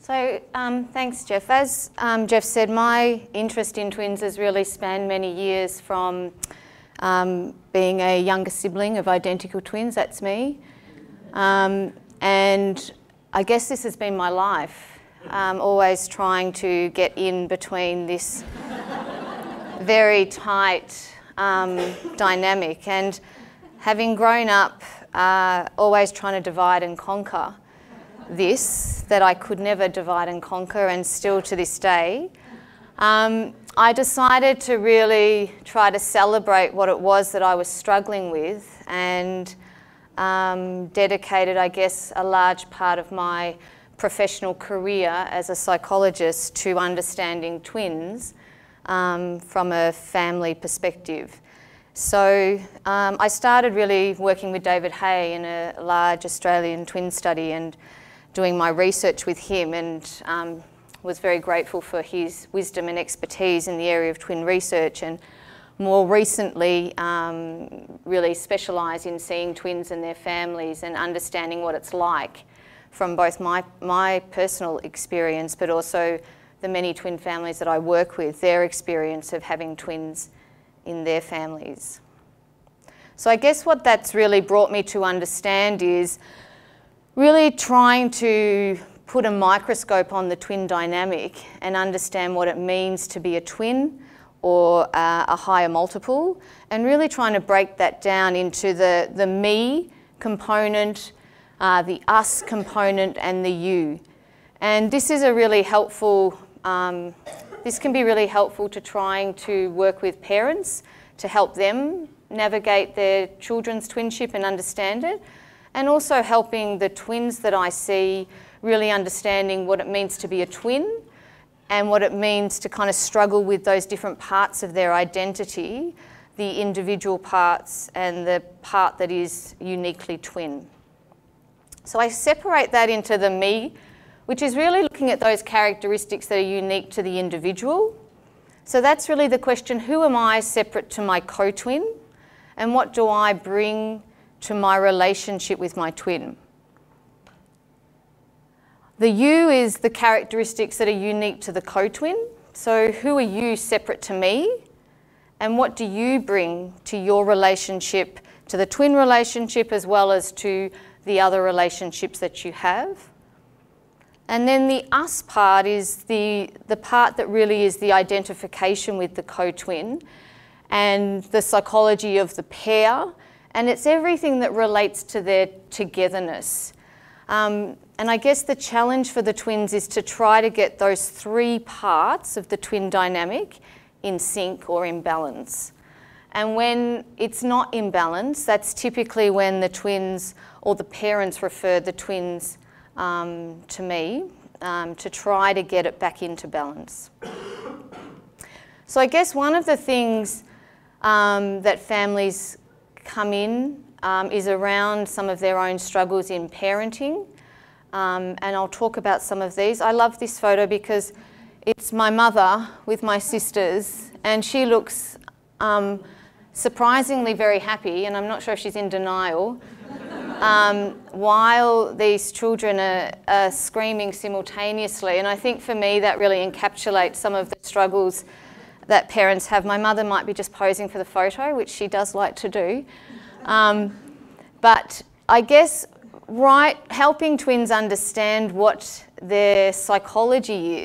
Thanks, Jeff. As Jeff said, my interest in twins has really spanned many years from being a younger sibling of identical twins, that's me. And I guess this has been my life, always trying to get in between this very tight dynamic, and having grown up always trying to divide and conquer this, that I could never divide and conquer, and still to this day, I decided to really try to celebrate what it was that I was struggling with, and dedicated, I guess, a large part of my professional career as a psychologist to understanding twins from a family perspective. So I started really working with David Hay in a large Australian twin study and doing my research with him, and was very grateful for his wisdom and expertise in the area of twin research, and more recently really specialise in seeing twins and their families and understanding what it's like from both my personal experience, but also the many twin families that I work with, their experience of having twins in their families. So I guess what that's really brought me to understand is really trying to put a microscope on the twin dynamic and understand what it means to be a twin or a higher multiple, and really trying to break that down into the me component, the us component, and the you. And this is a really helpful, this can be really helpful to trying to work with parents to help them navigate their children's twinship and understand it, and also helping the twins that I see really understanding what it means to be a twin and what it means to kind of struggle with those different parts of their identity, the individual parts and the part that is uniquely twin. So I separate that into the me, which is really looking at those characteristics that are unique to the individual. So that's really the question, who am I separate to my co-twin, and what do I bring to my relationship with my twin? The you is the characteristics that are unique to the co-twin. So who are you separate to me, and what do you bring to your relationship, to the twin relationship, as well as to the other relationships that you have? And then the us part is the part that really is the identification with the co-twin and the psychology of the pair, and it's everything that relates to their togetherness. And I guess the challenge for the twins is to try to get those three parts of the twin dynamic in sync or in balance. And when it's not in balance, that's typically when the twins or the parents refer the twins to me to try to get it back into balance. So I guess one of the things that families come in is around some of their own struggles in parenting, and I'll talk about some of these. I love this photo because it's my mother with my sisters, and she looks surprisingly very happy, and I'm not sure if she's in denial, while these children are screaming simultaneously. And I think for me that really encapsulates some of the struggles that parents have. My mother might be just posing for the photo, which she does like to do. But I guess helping twins understand what their psychology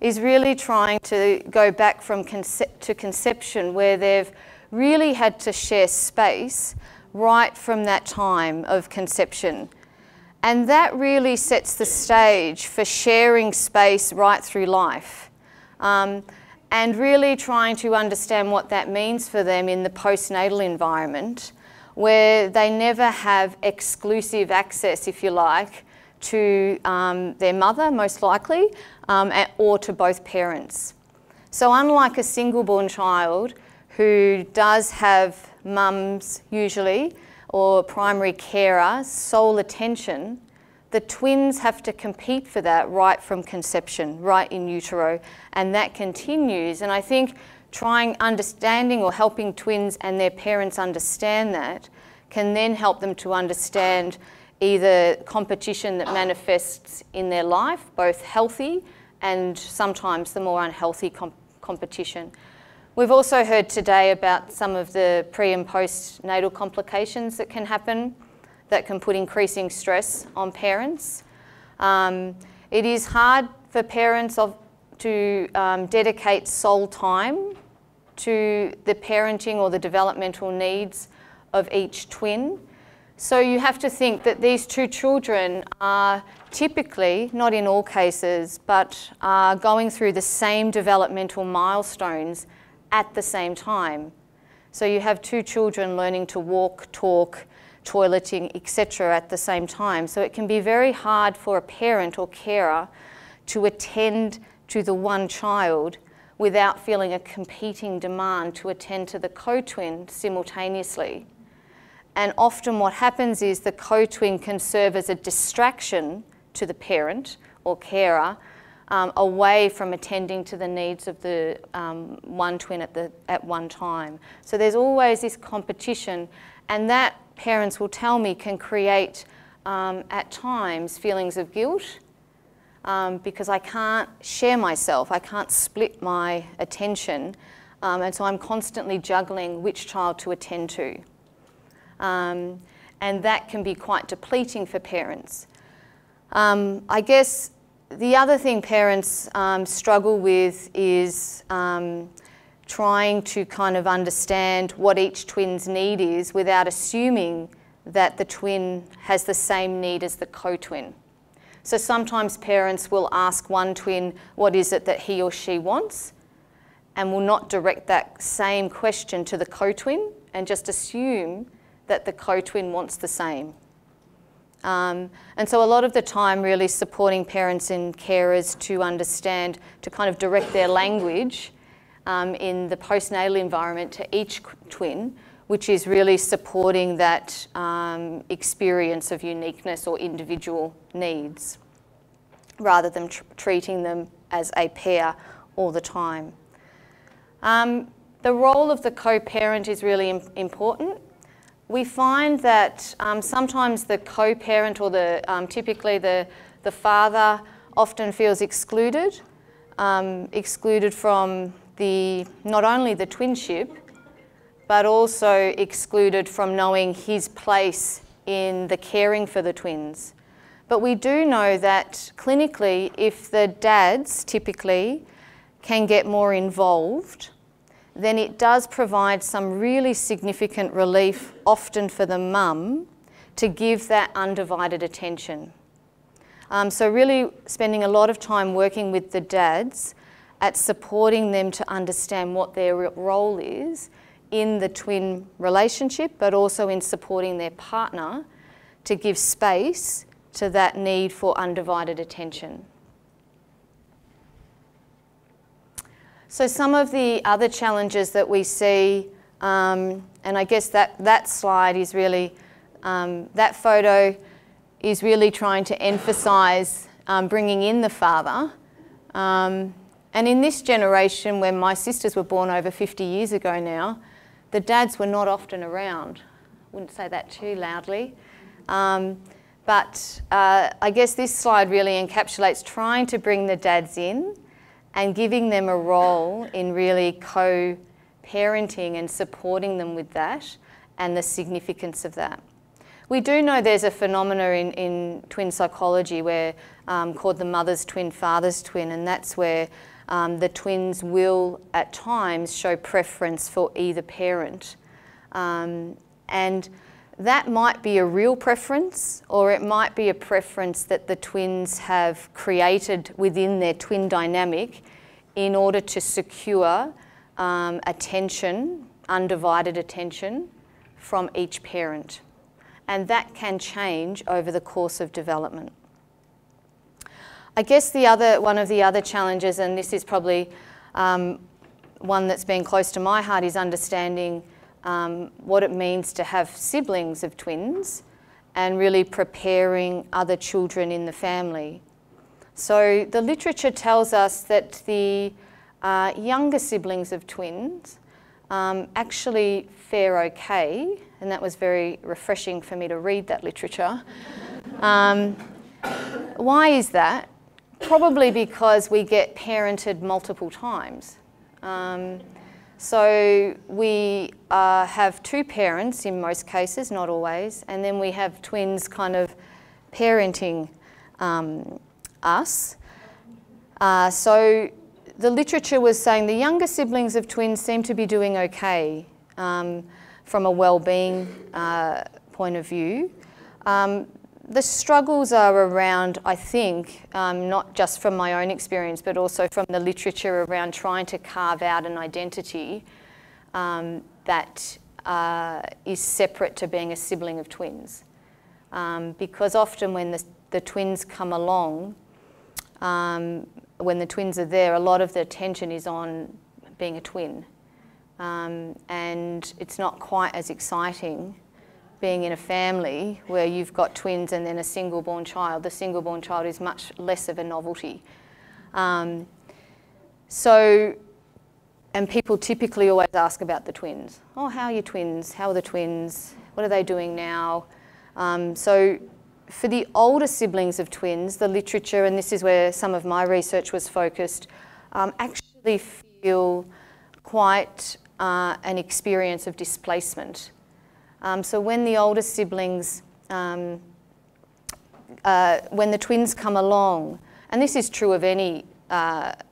is really trying to go back from conception, where they've really had to share space right from that time of conception. And that really sets the stage for sharing space right through life. And really trying to understand what that means for them in the postnatal environment, where they never have exclusive access, if you like, to their mother, most likely, or to both parents. So unlike a single-born child who does have mums usually, or primary carer, sole attention, the twins have to compete for that right from conception, right in utero, and that continues. And I think understanding or helping twins and their parents understand that can then help them to understand either competition that manifests in their life, both healthy and sometimes the more unhealthy competition. We've also heard today about some of the pre and postnatal complications that can happen that can put increasing stress on parents. It is hard for parents to dedicate sole time to the parenting or the developmental needs of each twin. So you have to think that these two children are typically, not in all cases, but are going through the same developmental milestones at the same time. So you have two children learning to walk, talk, toileting, etc. at the same time. So it can be very hard for a parent or carer to attend to the one child without feeling a competing demand to attend to the co-twin simultaneously. And often what happens is the co-twin can serve as a distraction to the parent or carer away from attending to the needs of the one twin at one time. So there's always this competition, and that, parents will tell me, can create at times feelings of guilt because I can't share myself, I can't split my attention, and so I'm constantly juggling which child to attend to. And that can be quite depleting for parents. I guess the other thing parents struggle with is trying to kind of understand what each twin's need is without assuming that the twin has the same need as the co-twin. So sometimes parents will ask one twin what is it that he or she wants, and will not direct that same question to the co-twin and just assume that the co-twin wants the same. And so a lot of the time really supporting parents and carers to understand, to kind of direct their language in the postnatal environment to each twin, which is really supporting that experience of uniqueness or individual needs, rather than treating them as a pair all the time. The role of the co-parent is really important. We find that sometimes the co-parent or typically the father often feels excluded, excluded from not only the twinship, but also excluded from knowing his place in the caring for the twins. But we do know that clinically, if the dads typically can get more involved, then it does provide some really significant relief, often for the mum, to give that undivided attention. So really spending a lot of time working with the dads at supporting them to understand what their role is in the twin relationship, but also in supporting their partner to give space to that need for undivided attention. So some of the other challenges that we see, and I guess that slide is really, that photo is really trying to emphasise bringing in the father. And in this generation, when my sisters were born over 50 years ago now, the dads were not often around. Wouldn't say that too loudly. But I guess this slide really encapsulates trying to bring the dads in and giving them a role in really co-parenting and supporting them with that and the significance of that. We do know there's a phenomena in twin psychology where called the mother's twin, father's twin, and that's where the twins will at times show preference for either parent. And that might be a real preference, or it might be a preference that the twins have created within their twin dynamic in order to secure attention, undivided attention from each parent. And that can change over the course of development. I guess one of the other challenges, and this is probably one that's been close to my heart, is understanding what it means to have siblings of twins and really preparing other children in the family. So the literature tells us that the younger siblings of twins actually fare okay, and that was very refreshing for me to read that literature. Why is that? Probably because we get parented multiple times. So we have two parents in most cases, not always, and then we have twins kind of parenting us. So the literature was saying the younger siblings of twins seem to be doing okay from a well-being point of view. The struggles are around, I think, not just from my own experience, but also from the literature around trying to carve out an identity that is separate to being a sibling of twins. Because often when the twins come along, when the twins are there, a lot of the attention is on being a twin. And it's not quite as exciting being in a family where you've got twins and then a single-born child. The single-born child is much less of a novelty. And people typically always ask about the twins. Oh, how are your twins? How are the twins? What are they doing now? So for the older siblings of twins, the literature, and this is where some of my research was focused, actually feel quite an experience of displacement. So when the older siblings, when the twins come along, and this is true of any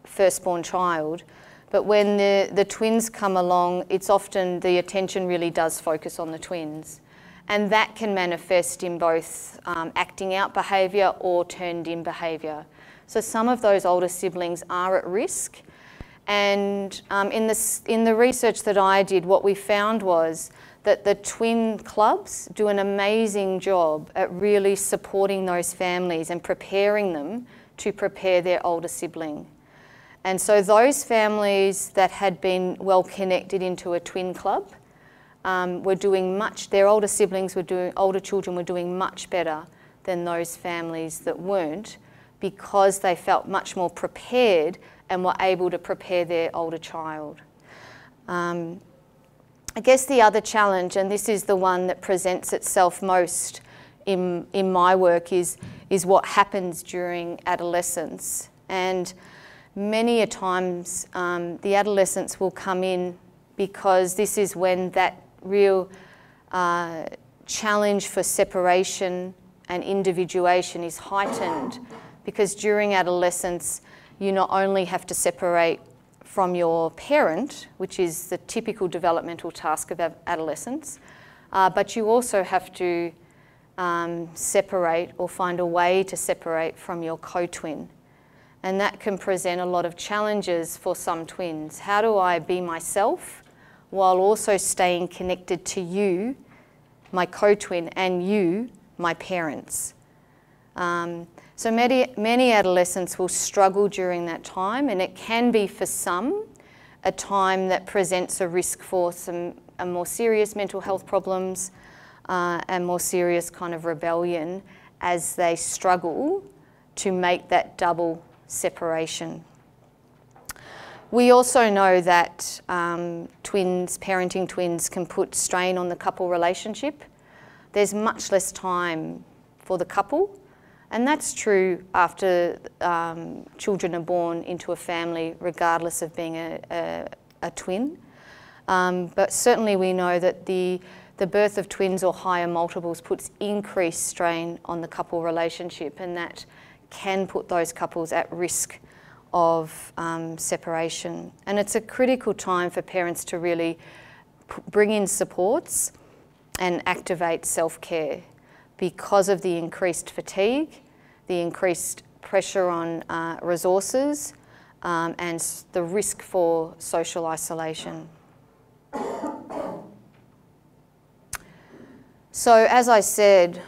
firstborn child, but when the twins come along, it's often the attention really does focus on the twins. And that can manifest in both acting out behaviour or turned in behaviour. So some of those older siblings are at risk. And in the research that I did, what we found was that the twin clubs do an amazing job at really supporting those families and preparing them to prepare their older sibling. And so those families that had been well connected into a twin club were doing much, their older siblings were doing, older children were doing much better than those families that weren't, because they felt much more prepared and were able to prepare their older child. I guess the other challenge, and this is the one that presents itself most in my work, is what happens during adolescence. And many a times the adolescents will come in because this is when that real challenge for separation and individuation is heightened, because during adolescence you not only have to separate from your parent, which is the typical developmental task of adolescence, but you also have to separate or find a way to separate from your co-twin. And that can present a lot of challenges for some twins. How do I be myself while also staying connected to you, my co-twin, and you, my parents? So many adolescents will struggle during that time, and it can be for some a time that presents a risk for some more serious mental health problems and more serious kind of rebellion as they struggle to make that double separation. We also know that parenting twins can put strain on the couple relationship. There's much less time for the couple. And that's true after children are born into a family, regardless of being a twin. But certainly we know that the birth of twins or higher multiples puts increased strain on the couple relationship, and that can put those couples at risk of separation. And it's a critical time for parents to really bring in supports and activate self-care, because of the increased fatigue, the increased pressure on resources, and the risk for social isolation. So as I said,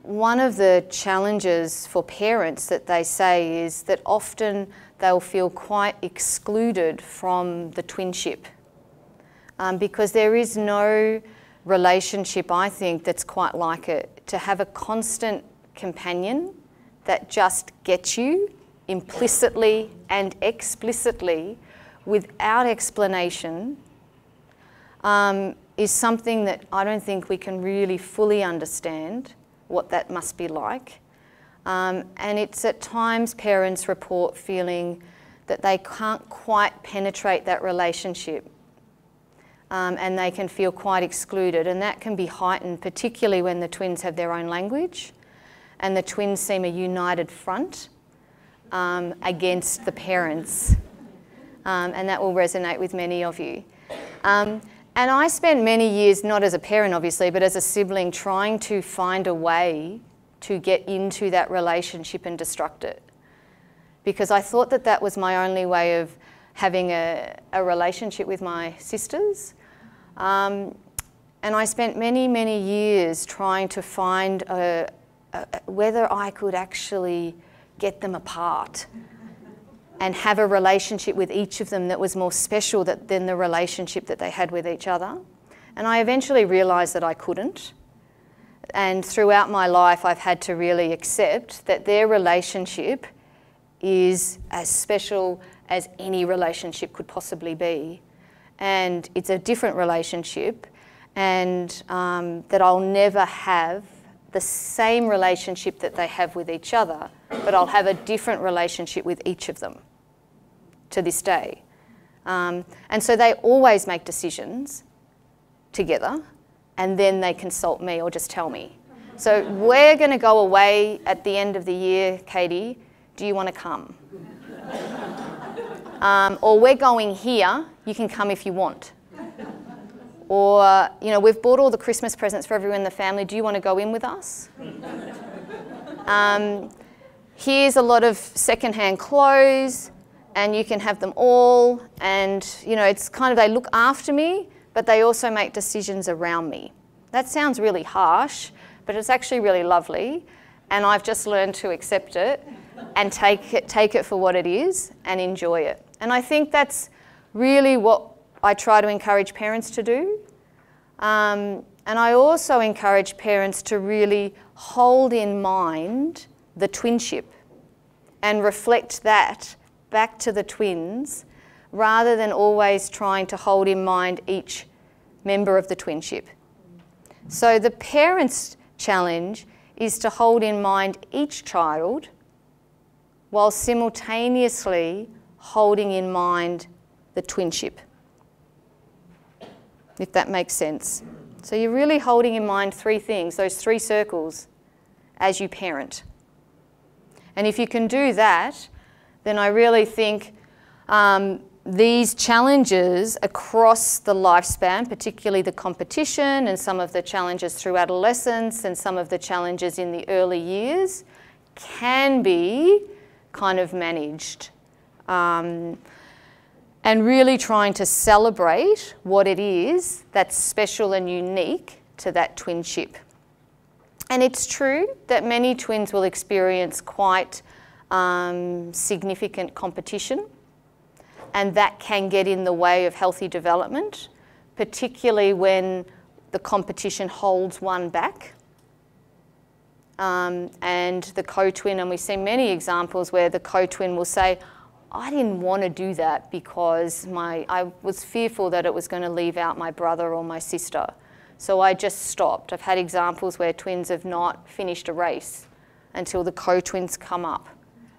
one of the challenges for parents that they say is that often they'll feel quite excluded from the twinship, because there is no relationship, I think, that's quite like it. To have a constant companion that just gets you implicitly and explicitly without explanation is something that I don't think we can really fully understand what that must be like. And it's at times parents report feeling that they can't quite penetrate that relationship, and they can feel quite excluded, and that can be heightened particularly when the twins have their own language and the twins seem a united front against the parents, and that will resonate with many of you. And I spent many years, not as a parent obviously, but as a sibling, trying to find a way to get into that relationship and destruct it, because I thought that that was my only way of having a relationship with my sisters. And I spent many, many years trying to find whether I could actually get them apart and have a relationship with each of them that was more special than the relationship that they had with each other. And I eventually realised that I couldn't. And throughout my life, I've had to really accept that their relationship is as special as any relationship could possibly be. And it's a different relationship, and that I'll never have the same relationship that they have with each other, but I'll have a different relationship with each of them to this day. And so they always make decisions together, and then they consult me or just tell me. So we're going to go away at the end of the year, Katie. Do you want to come? Or we're going here, you can come if you want. Or, you know, we've bought all the Christmas presents for everyone in the family, do you want to go in with us? Here's a lot of secondhand clothes, and you can have them all. And, you know, it's kind of, they look after me, but they also make decisions around me. That sounds really harsh, but it's actually really lovely. And I've just learned to accept it and take it for what it is and enjoy it. And I think that's really what I try to encourage parents to do. And I also encourage parents to really hold in mind the twinship and reflect that back to the twins, rather than always trying to hold in mind each member of the twinship. So the parents' challenge is to hold in mind each child while simultaneously holding in mind the twinship, if that makes sense. So you're really holding in mind three things, those three circles, as you parent. And if you can do that, then I really think these challenges across the lifespan, particularly the competition and some of the challenges through adolescence and some of the challenges in the early years, can be kind of managed. And really trying to celebrate what it is that's special and unique to that twinship. And it's true that many twins will experience quite significant competition, and that can get in the way of healthy development, particularly when the competition holds one back. And the co-twin, and we've seen many examples where the co-twin will say, I didn't want to do that because I was fearful that it was going to leave out my brother or my sister. So I just stopped. I've had examples where twins have not finished a race until the co-twins come up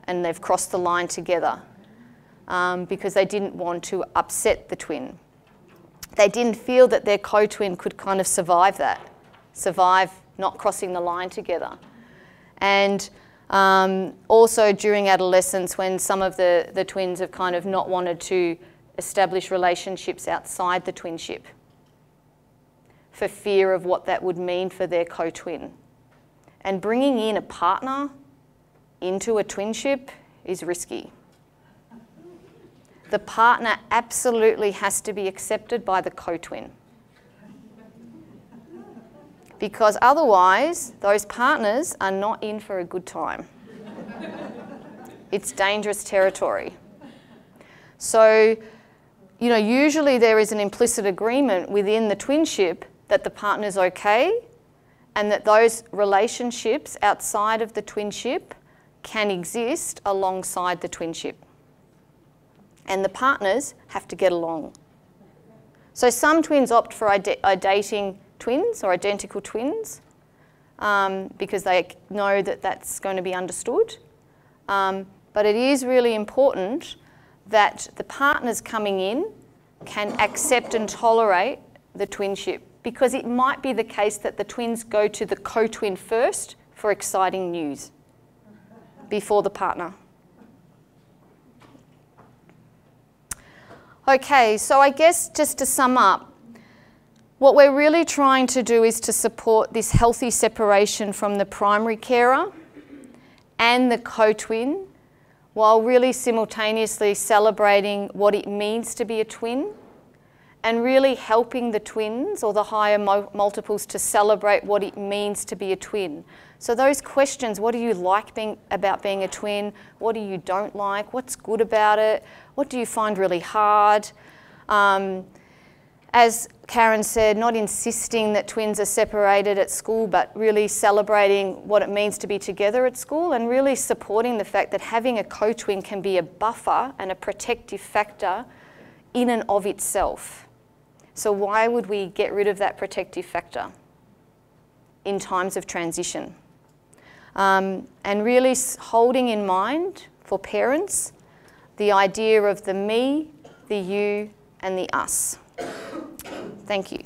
and they've crossed the line together because they didn't want to upset the twin. They didn't feel that their co-twin could kind of survive not crossing the line together. And also during adolescence, when some of the twins have kind of not wanted to establish relationships outside the twinship for fear of what that would mean for their co-twin. And bringing in a partner into a twinship is risky. The partner absolutely has to be accepted by the co-twin, because otherwise those partners are not in for a good time. It's dangerous territory. So, you know, usually there is an implicit agreement within the twinship that the partner's okay, and that those relationships outside of the twinship can exist alongside the twinship. And the partners have to get along. So some twins opt for dating twins or identical twins, because they know that that's going to be understood. But it is really important that the partners coming in can accept and tolerate the twinship, because it might be the case that the twins go to the co-twin first for exciting news before the partner. Okay, so I guess just to sum up, what we're really trying to do is to support this healthy separation from the primary carer and the co-twin, while really simultaneously celebrating what it means to be a twin, and really helping the twins or the higher multiples to celebrate what it means to be a twin. So those questions, what do you like about being a twin? What do you don't like? What's good about it? What do you find really hard? As Karen said, not insisting that twins are separated at school, but really celebrating what it means to be together at school, and really supporting the fact that having a co-twin can be a buffer and a protective factor in and of itself. So why would we get rid of that protective factor in times of transition? And really holding in mind for parents the idea of the me, the you, and the us. Thank you.